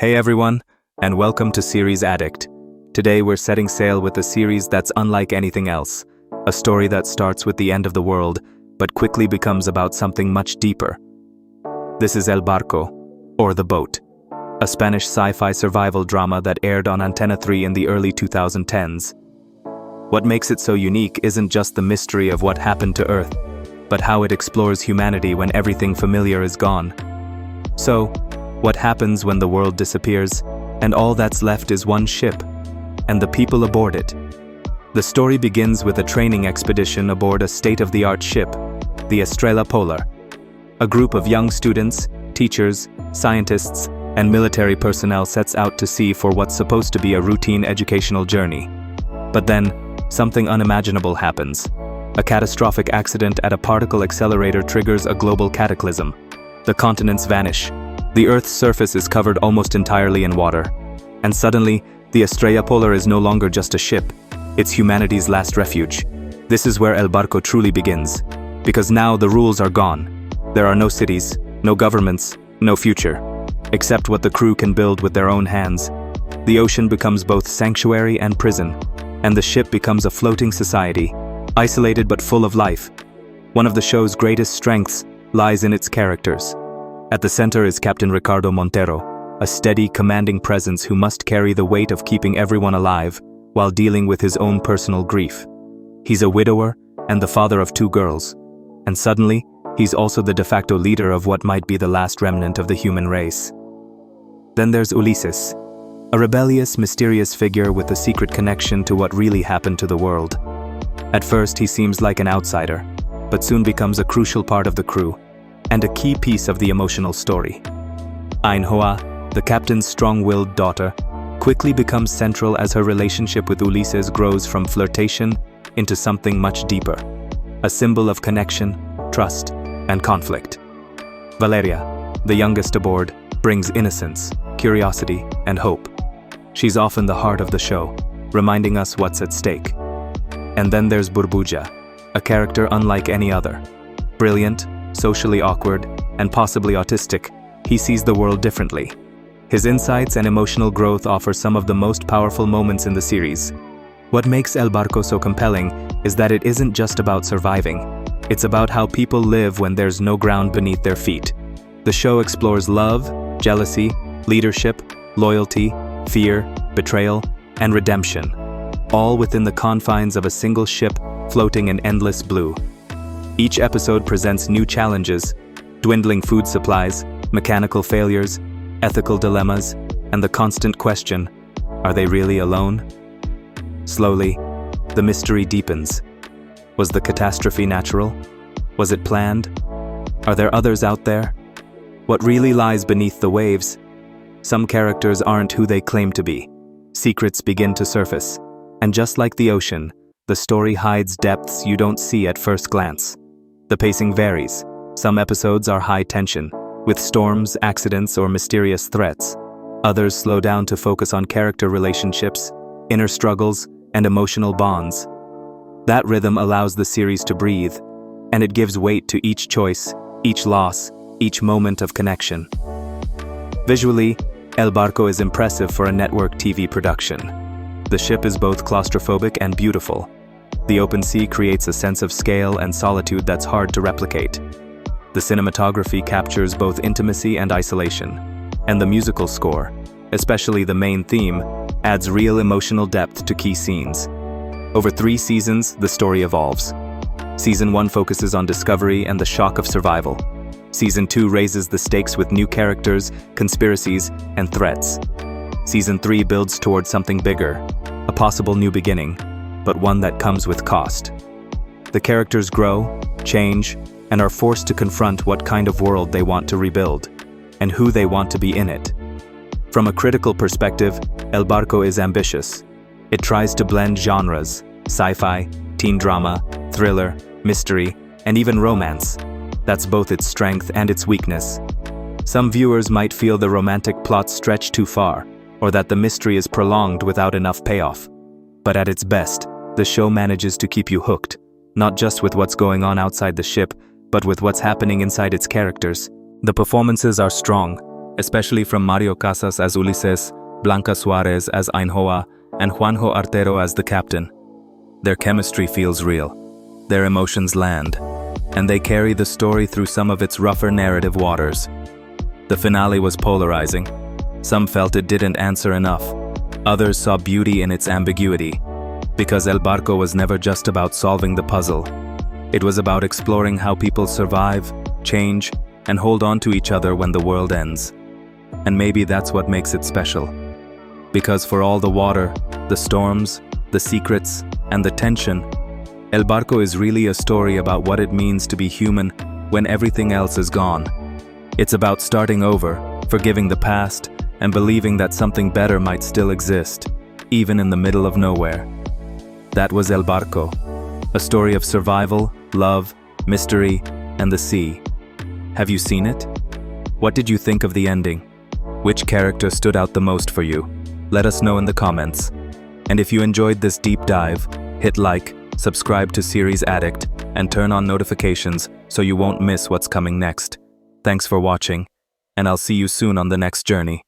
Hey everyone, and welcome to series Addict. Today we're setting sail with a series that's unlike anything else. A story that starts with the end of the world, but quickly becomes about something much deeper. This is El Barco, or The Boat, a Spanish sci-fi survival drama that aired on Antena 3 in the early 2010s. What makes it so unique isn't just the mystery of what happened to Earth, but how it explores humanity when everything familiar is gone. So, what happens when the world disappears, and all that's left is one ship, and the people aboard it? The story begins with a training expedition aboard a state-of-the-art ship, the Estrella Polar. A group of young students, teachers, scientists, and military personnel sets out to sea for what's supposed to be a routine educational journey. But then, something unimaginable happens. A catastrophic accident at a particle accelerator triggers a global cataclysm. The continents vanish. The Earth's surface is covered almost entirely in water. And suddenly, the Estrella Polar is no longer just a ship. It's humanity's last refuge. This is where El Barco truly begins. Because now the rules are gone. There are no cities, no governments, no future. Except what the crew can build with their own hands. The ocean becomes both sanctuary and prison. And the ship becomes a floating society, isolated but full of life. One of the show's greatest strengths lies in its characters. At the center is Captain Ricardo Montero, a steady, commanding presence who must carry the weight of keeping everyone alive while dealing with his own personal grief. He's a widower and the father of 2 girls, and suddenly, he's also the de facto leader of what might be the last remnant of the human race. Then there's Ulises, a rebellious, mysterious figure with a secret connection to what really happened to the world. At first, he seems like an outsider, but soon becomes a crucial part of the crew, and a key piece of the emotional story. Ainhoa, the captain's strong-willed daughter, quickly becomes central as her relationship with Ulises grows from flirtation into something much deeper, a symbol of connection, trust, and conflict. Valeria, the youngest aboard, brings innocence, curiosity, and hope. She's often the heart of the show, reminding us what's at stake. And then there's Burbuja, a character unlike any other. Brilliant, socially awkward, and possibly autistic, he sees the world differently. His insights and emotional growth offer some of the most powerful moments in the series. What makes El Barco so compelling is that it isn't just about surviving. It's about how people live when there's no ground beneath their feet. The show explores love, jealousy, leadership, loyalty, fear, betrayal, and redemption, all within the confines of a single ship floating in endless blue. Each episode presents new challenges: dwindling food supplies, mechanical failures, ethical dilemmas, and the constant question, are they really alone? Slowly, the mystery deepens. Was the catastrophe natural? Was it planned? Are there others out there? What really lies beneath the waves? Some characters aren't who they claim to be. Secrets begin to surface. And just like the ocean, the story hides depths you don't see at first glance. The pacing varies. Some episodes are high tension, with storms, accidents, or mysterious threats. Others slow down to focus on character relationships, inner struggles, and emotional bonds. That rhythm allows the series to breathe, and it gives weight to each choice, each loss, each moment of connection. Visually, El Barco is impressive for a network TV production. The ship is both claustrophobic and beautiful. The open sea creates a sense of scale and solitude that's hard to replicate. The cinematography captures both intimacy and isolation, and the musical score, especially the main theme, adds real emotional depth to key scenes. Over 3 seasons, the story evolves. Season 1 focuses on discovery and the shock of survival. Season 2 raises the stakes with new characters, conspiracies, and threats. Season 3 builds towards something bigger, a possible new beginning, but one that comes with cost. The characters grow, change, and are forced to confront what kind of world they want to rebuild, and who they want to be in it. From a critical perspective, El Barco is ambitious. It tries to blend genres: sci-fi, teen drama, thriller, mystery, and even romance. That's both its strength and its weakness. Some viewers might feel the romantic plot stretch too far, or that the mystery is prolonged without enough payoff. But at its best, the show manages to keep you hooked, not just with what's going on outside the ship, but with what's happening inside its characters. The performances are strong, especially from Mario Casas as Ulises, Blanca Suarez as Ainhoa, and Juanjo Artero as the captain. Their chemistry feels real. Their emotions land, and they carry the story through some of its rougher narrative waters. The finale was polarizing. Some felt it didn't answer enough. Others saw beauty in its ambiguity, because El Barco was never just about solving the puzzle. It was about exploring how people survive, change, and hold on to each other when the world ends. And maybe that's what makes it special. Because for all the water, the storms, the secrets, and the tension, El Barco is really a story about what it means to be human when everything else is gone. It's about starting over, forgiving the past, and believing that something better might still exist, even in the middle of nowhere. That was El Barco, a story of survival, love, mystery, and the sea. Have you seen it? What did you think of the ending? Which character stood out the most for you? Let us know in the comments. And if you enjoyed this deep dive, hit like, subscribe to Series Addict, and turn on notifications so you won't miss what's coming next. Thanks for watching, and I'll see you soon on the next journey.